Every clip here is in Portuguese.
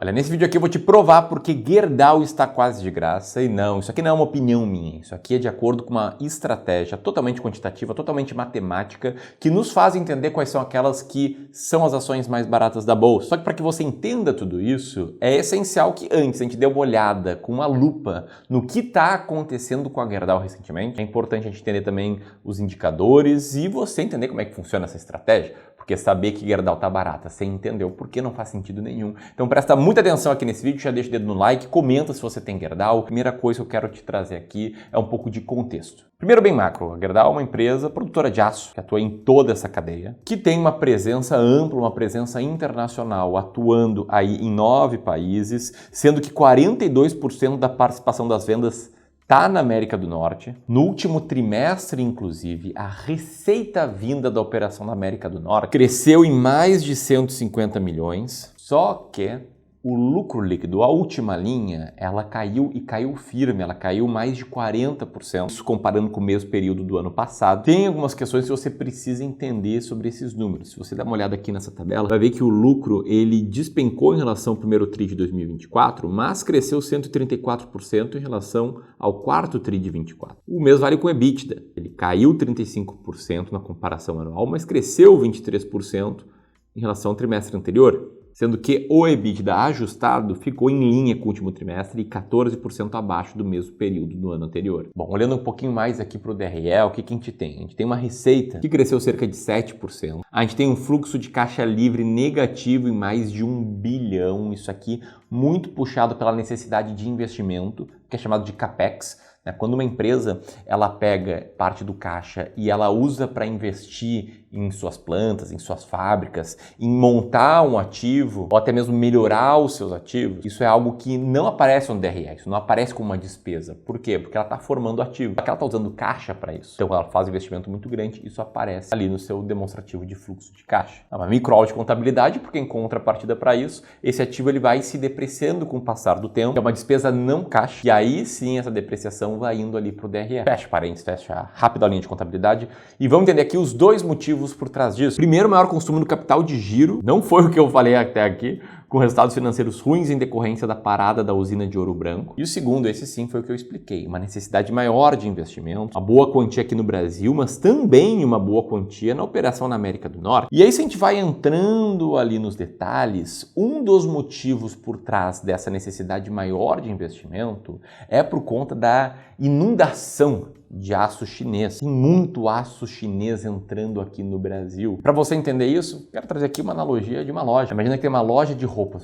Olha, nesse vídeo aqui eu vou te provar porque Gerdau está quase de graça e não, isso aqui não é uma opinião minha, isso aqui é de acordo com uma estratégia totalmente quantitativa, totalmente matemática, que nos faz entender quais são aquelas que são as ações mais baratas da bolsa. Só que para que você entenda tudo isso, é essencial que antes a gente dê uma olhada com uma lupa no que está acontecendo com a Gerdau recentemente. É importante a gente entender também os indicadores e você entender como é que funciona essa estratégia. Porque saber que Gerdau tá barata sem entender o porquê não faz sentido nenhum. Então presta muita atenção aqui nesse vídeo, já deixa o dedo no like, comenta se você tem Gerdau. A primeira coisa que eu quero te trazer aqui é um pouco de contexto. Primeiro bem macro, a Gerdau é uma empresa produtora de aço, que atua em toda essa cadeia, que tem uma presença ampla, uma presença internacional, atuando aí em 9 países, sendo que 42% da participação das vendas está na América do Norte. No último trimestre, inclusive, a receita vinda da operação na América do Norte cresceu em mais de 150 milhões, só que o lucro líquido, a última linha, ela caiu e caiu firme, ela caiu mais de 40%, isso comparando com o mesmo período do ano passado. Tem algumas questões que você precisa entender sobre esses números. Se você dar uma olhada aqui nessa tabela, vai ver que o lucro ele despencou em relação ao primeiro TRI de 2024, mas cresceu 134% em relação ao quarto TRI de 24. O mesmo vale com o EBITDA. Ele caiu 35% na comparação anual, mas cresceu 23% em relação ao trimestre anterior, sendo que o EBITDA ajustado ficou em linha com o último trimestre e 14% abaixo do mesmo período do ano anterior. Bom, olhando um pouquinho mais aqui para o DRE, o que a gente tem? A gente tem uma receita que cresceu cerca de 7%. A gente tem um fluxo de caixa livre negativo em mais de 1 bilhão. Isso aqui muito puxado pela necessidade de investimento, que é chamado de CAPEX. Quando uma empresa ela pega parte do caixa e ela usa para investir em suas plantas, em suas fábricas, em montar um ativo ou até mesmo melhorar os seus ativos, isso é algo que não aparece no DRE, isso não aparece como uma despesa. Por quê? Porque ela está formando ativo, porque ela está usando caixa para isso. Então ela faz um investimento muito grande, isso aparece ali no seu demonstrativo de fluxo de caixa. É uma microaula de contabilidade, porque em contrapartida para isso, esse ativo ele vai se depreciando com o passar do tempo, é uma despesa não caixa, e aí sim essa depreciação vai indo ali para o DRE. Fecha parênteses, fecha rápido a linha de contabilidade e vamos entender aqui os dois motivos por trás disso. Primeiro, o maior consumo do capital de giro, não foi o que eu falei até aqui, com resultados financeiros ruins em decorrência da parada da usina de Ouro Branco. E o segundo, esse sim foi o que eu expliquei, uma necessidade maior de investimento, uma boa quantia aqui no Brasil, mas também uma boa quantia na operação na América do Norte. E aí se a gente vai entrando ali nos detalhes, um dos motivos por trás dessa necessidade maior de investimento é por conta da inundação de aço chinês. Tem muito aço chinês entrando aqui no Brasil. Para você entender isso, quero trazer aqui uma analogia de uma loja. Imagina que tem uma loja de roupas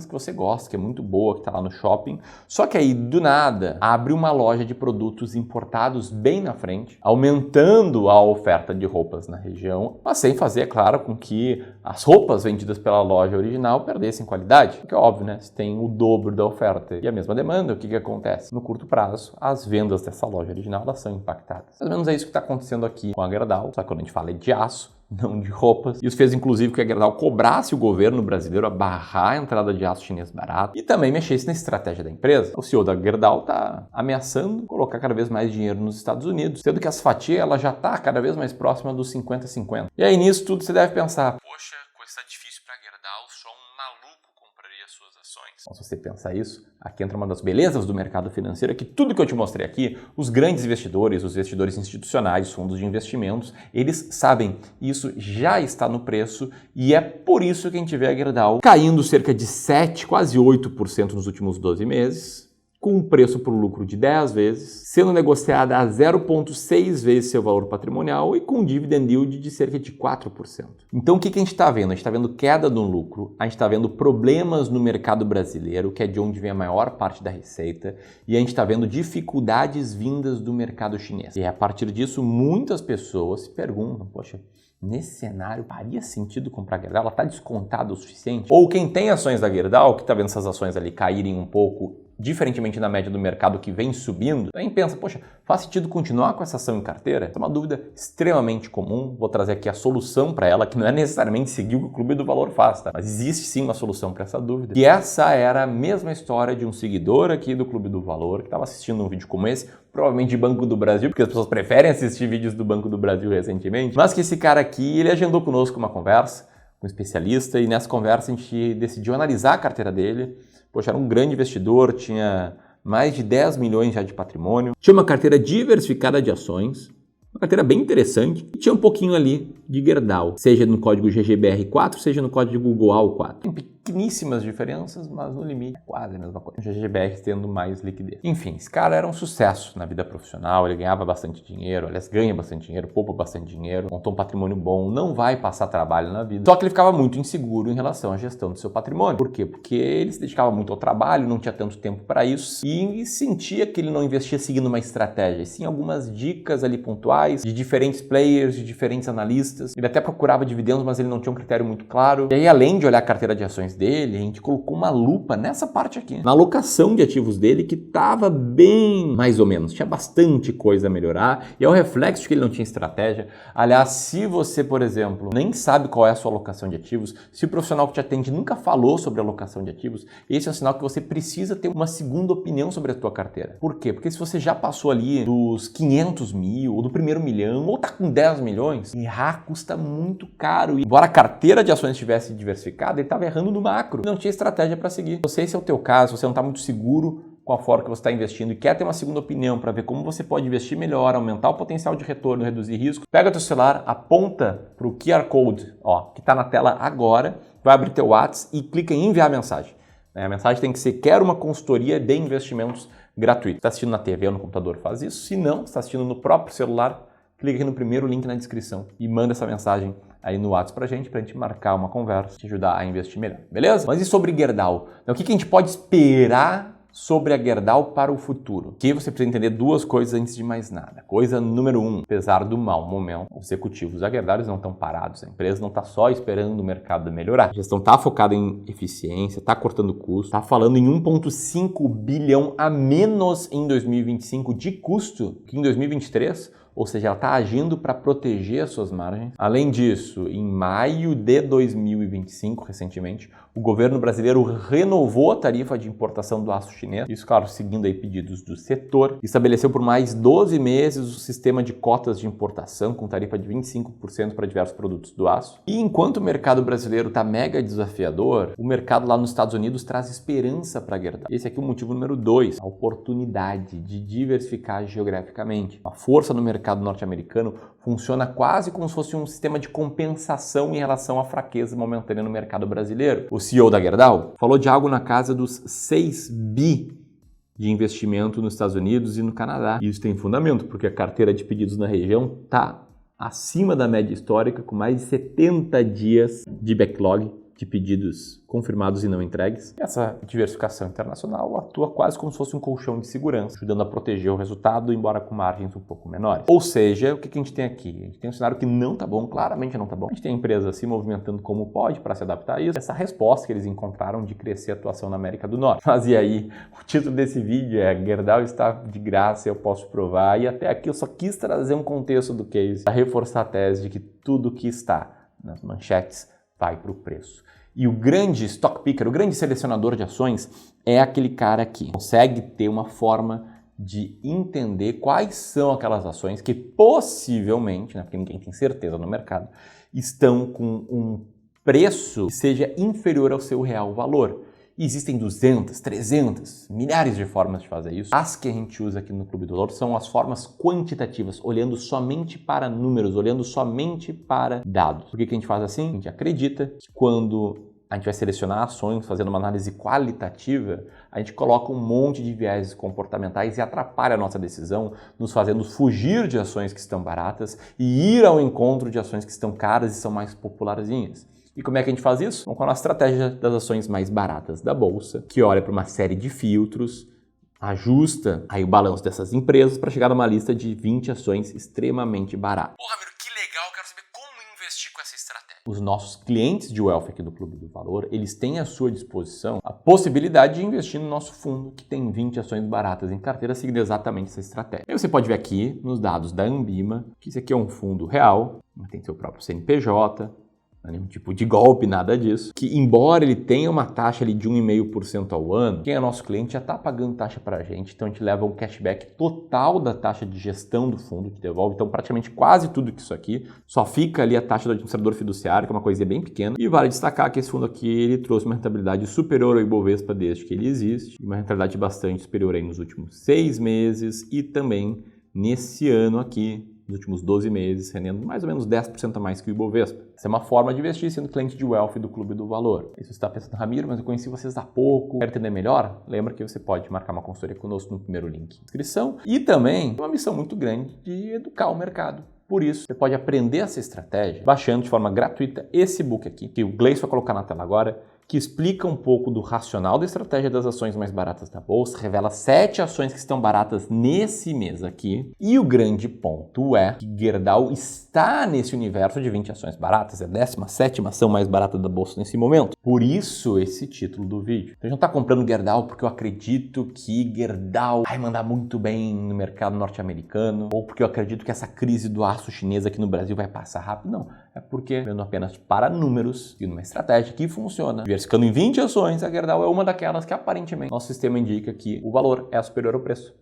que você gosta, que é muito boa, que está lá no shopping. Só que aí, do nada, abre uma loja de produtos importados bem na frente, aumentando a oferta de roupas na região, mas sem fazer, é claro, com que as roupas vendidas pela loja original perdessem qualidade. Porque é óbvio, né? Se tem o dobro da oferta e a mesma demanda, o que acontece? No curto prazo, as vendas dessa loja original são impactadas. Pelo menos é isso que está acontecendo aqui com a Gerdau, só que quando a gente fala de aço, não de roupas. Isso fez inclusive que a Gerdau cobrasse o governo brasileiro a barrar a entrada de aço chinês barato e também mexesse na estratégia da empresa. O CEO da Gerdau está ameaçando colocar cada vez mais dinheiro nos Estados Unidos, sendo que as fatias ela já está cada vez mais próxima dos 50-50. E aí nisso tudo você deve pensar, poxa, a coisa está difícil para a Gerdau, só um maluco compraria suas ações. Então, se você pensar isso, aqui entra uma das belezas do mercado financeiro, é que tudo que eu te mostrei aqui, os grandes investidores, os investidores institucionais, os fundos de investimentos, eles sabem, isso já está no preço e é por isso que a gente vê a Gerdau caindo cerca de 7, quase 8% nos últimos 12 meses, com um preço por lucro de 10 vezes, sendo negociada a 0,6 vezes seu valor patrimonial e com um dividend yield de cerca de 4%. Então o que a gente está vendo? A gente está vendo queda no lucro, a gente está vendo problemas no mercado brasileiro, que é de onde vem a maior parte da receita, e a gente está vendo dificuldades vindas do mercado chinês. E a partir disso, muitas pessoas se perguntam, poxa, nesse cenário, faria sentido comprar a Gerdau? Ela está descontada o suficiente? Ou quem tem ações da Gerdau, que está vendo essas ações ali caírem um pouco, diferentemente da média do mercado que vem subindo, também pensa, poxa, faz sentido continuar com essa ação em carteira? Essa é uma dúvida extremamente comum, vou trazer aqui a solução para ela, que não é necessariamente seguir o que o Clube do Valor faz, tá? Mas existe sim uma solução para essa dúvida. E essa era a mesma história de um seguidor aqui do Clube do Valor, que estava assistindo um vídeo como esse, provavelmente de Banco do Brasil, porque as pessoas preferem assistir vídeos do Banco do Brasil recentemente, mas que esse cara aqui, ele agendou conosco uma conversa, com um especialista, e nessa conversa a gente decidiu analisar a carteira dele. Poxa, era um grande investidor, tinha mais de 10 milhões já de patrimônio, tinha uma carteira diversificada de ações, uma carteira bem interessante, e tinha um pouquinho ali de Gerdau, seja no código GGBR4, seja no código GOAL4. Tem pequeníssimas diferenças, mas no limite é quase a mesma coisa. O GGBR tendo mais liquidez. Enfim, esse cara era um sucesso na vida profissional, ele ganhava bastante dinheiro, aliás, ganha bastante dinheiro, poupa bastante dinheiro, montou um patrimônio bom, não vai passar trabalho na vida. Só que ele ficava muito inseguro em relação à gestão do seu patrimônio. Por quê? Porque ele se dedicava muito ao trabalho, não tinha tanto tempo para isso e sentia que ele não investia seguindo uma estratégia, e sim algumas dicas ali pontuais de diferentes players, de diferentes analistas. Ele até procurava dividendos, mas ele não tinha um critério muito claro. E aí, além de olhar a carteira de ações dele, a gente colocou uma lupa nessa parte aqui, na alocação de ativos dele, que estava bem mais ou menos, tinha bastante coisa a melhorar, e é o reflexo de que ele não tinha estratégia. Aliás, se você, por exemplo, nem sabe qual é a sua alocação de ativos, se o profissional que te atende nunca falou sobre alocação de ativos, esse é um sinal que você precisa ter uma segunda opinião sobre a tua carteira. Por quê? Porque se você já passou ali dos 500 mil, ou do primeiro milhão, ou tá com 10 milhões, errar custa muito caro. E embora a carteira de ações estivesse diversificada, ele estava errando no macro. Não tinha estratégia para seguir. Não sei se é o teu caso, você não está muito seguro com a forma que você está investindo e quer ter uma segunda opinião para ver como você pode investir melhor, aumentar o potencial de retorno, reduzir risco, pega teu celular, aponta para o QR Code, que está na tela agora, vai abrir teu WhatsApp e clica em enviar mensagem. A mensagem tem que ser: quero uma consultoria de investimentos gratuita. Está assistindo na TV ou no computador, faz isso. Se não, está assistindo no próprio celular, clica aqui no primeiro link na descrição e manda essa mensagem aí no WhatsApp pra gente marcar uma conversa, te ajudar a investir melhor, beleza? Mas e sobre Gerdau? Então, o que a gente pode esperar sobre a Gerdau para o futuro? Que você precisa entender duas coisas antes de mais nada. Coisa número 1, apesar do mau momento, os executivos da Gerdau não estão parados, a empresa não está só esperando o mercado melhorar. A gestão está focada em eficiência, está cortando custos, está falando em 1,5 bilhão a menos em 2025 de custo que em 2023, ou seja, ela está agindo para proteger as suas margens. Além disso, em maio de 2025, recentemente, o governo brasileiro renovou a tarifa de importação do aço chinês, isso, claro, seguindo aí pedidos do setor, estabeleceu por mais 12 meses o sistema de cotas de importação com tarifa de 25% para diversos produtos do aço. E enquanto o mercado brasileiro está mega desafiador, o mercado lá nos Estados Unidos traz esperança para a Gerdau. Esse aqui é o motivo número 2, a oportunidade de diversificar geograficamente. A força no mercado norte-americano funciona quase como se fosse um sistema de compensação em relação à fraqueza momentânea no mercado brasileiro. O CEO da Gerdau falou de algo na casa dos 6 bi de investimento nos Estados Unidos e no Canadá. Isso tem fundamento, porque a carteira de pedidos na região está acima da média histórica, com mais de 70 dias de backlog de pedidos confirmados e não entregues. Essa diversificação internacional atua quase como se fosse um colchão de segurança, ajudando a proteger o resultado, embora com margens um pouco menores. Ou seja, o que a gente tem aqui? A gente tem um cenário que não está bom, claramente não está bom. A gente tem a empresa se movimentando como pode para se adaptar a isso. Essa resposta que eles encontraram de crescer a atuação na América do Norte. Mas e aí? O título desse vídeo é Gerdau está de graça, eu posso provar. E até aqui eu só quis trazer um contexto do case para reforçar a tese de que tudo que está nas manchetes vai para o preço. E o grande stock picker, o grande selecionador de ações é aquele cara que consegue ter uma forma de entender quais são aquelas ações que possivelmente, porque ninguém tem certeza no mercado, estão com um preço que seja inferior ao seu real valor. E existem 200, 300, milhares de formas de fazer isso. As que a gente usa aqui no Clube do Valor são as formas quantitativas, olhando somente para números, olhando somente para dados. Por que a gente faz assim? A gente acredita que quando a gente vai selecionar ações, fazendo uma análise qualitativa, a gente coloca um monte de viés comportamentais e atrapalha a nossa decisão, nos fazendo fugir de ações que estão baratas e ir ao encontro de ações que estão caras e são mais popularzinhas. E como é que a gente faz isso? Com a nossa estratégia das ações mais baratas da bolsa, que olha para uma série de filtros, ajusta aí o balanço dessas empresas para chegar numa lista de 20 ações extremamente baratas. Pô, Ramiro, que legal, quero saber como investir com essa estratégia. Os nossos clientes de Wealth aqui do Clube do Valor, eles têm à sua disposição a possibilidade de investir no nosso fundo, que tem 20 ações baratas em carteira, seguindo exatamente essa estratégia. Aí você pode ver aqui, nos dados da Ambima, que isso aqui é um fundo real, tem seu próprio CNPJ, não é nenhum tipo de golpe, nada disso, que embora ele tenha uma taxa ali de 1,5% ao ano, quem é nosso cliente já está pagando taxa para a gente, então a gente leva um cashback total da taxa de gestão do fundo que devolve, então praticamente quase tudo que isso aqui, só fica ali a taxa do administrador fiduciário, que é uma coisinha bem pequena, e vale destacar que esse fundo aqui, ele trouxe uma rentabilidade superior ao Ibovespa desde que ele existe, uma rentabilidade bastante superior aí nos últimos 6 meses e também nesse ano aqui, nos últimos 12 meses, rendendo mais ou menos 10% a mais que o Ibovespa. Essa é uma forma de investir sendo cliente de Wealth do Clube do Valor. E se você está pensando, Ramiro, mas eu conheci vocês há pouco, quero entender melhor? Lembra que você pode marcar uma consultoria conosco no primeiro link de inscrição. E também uma missão muito grande de educar o mercado. Por isso, você pode aprender essa estratégia baixando de forma gratuita esse book aqui, que o Gleison vai colocar na tela agora, que explica um pouco do racional da estratégia das ações mais baratas da bolsa, revela 7 ações que estão baratas nesse mês aqui. E o grande ponto é que Gerdau está nesse universo de 20 ações baratas, é a 17ª ação mais barata da bolsa nesse momento. Por isso esse título do vídeo. Então, eu não está comprando Gerdau porque eu acredito que Gerdau vai mandar muito bem no mercado norte-americano, ou porque eu acredito que essa crise do aço chinês aqui no Brasil vai passar rápido. Não, é porque vendo apenas para números e numa estratégia que funciona. Diversificando em 20 ações, a Gerdau é uma daquelas que aparentemente nosso sistema indica que o valor é superior ao preço.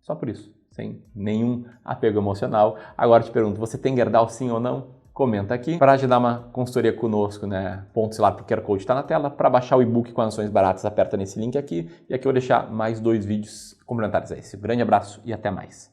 Só por isso, sem nenhum apego emocional. Agora te pergunto, você tem Gerdau sim ou não? Comenta aqui. Para ajudar uma consultoria conosco, né? Ponto lá pro QR Code está na tela. Para baixar o e-book com ações baratas, aperta nesse link aqui. E aqui eu vou deixar mais 2 vídeos complementares a esse. Um grande abraço e até mais.